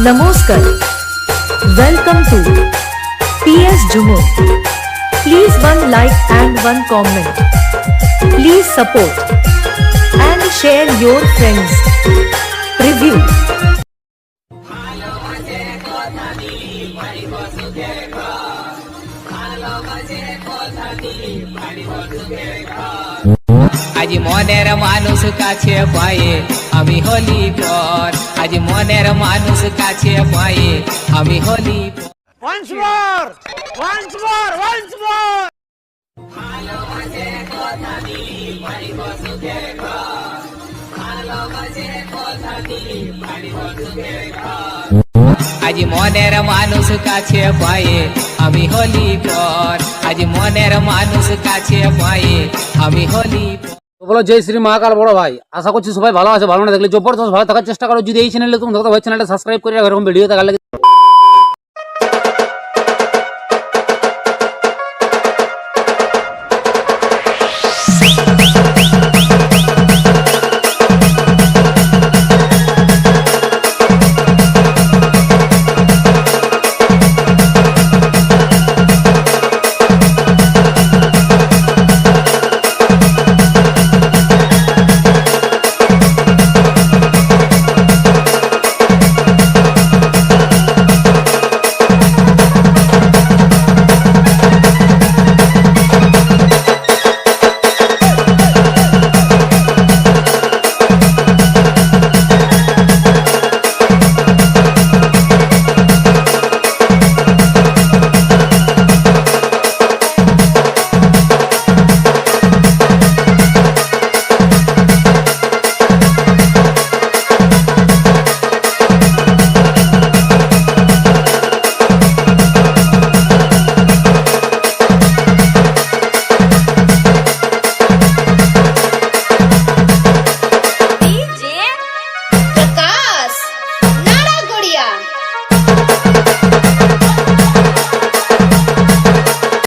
Namaskar. Welcome to PS Jhumur. Please one like and one comment. Please support and share your friends. Preview. আজ মনের মানুষ কাছে পায়ে আমি হলি পর, আজ মনের মানুষ কাছে পায়ে আমি হলি পর। Once more! Once more! Once more! আজ মনের মানুষ কাছে পায়ে আমি হলি পর, আজ মনের মানুষ কাছে পায়ে আমি হলি পর। বলো জয় শ্রী মহাকাল বড় ভাই, আশা করছি সবাই ভালো আছে। ভালো না দেখলে জবরদস্ত ভালো থাকার চেষ্টা করো। যদি এই চ্যানেলে তুমি চ্যানেলটা সাবস্ক্রাইব করে এরকম ভিডিও দেখার লাগে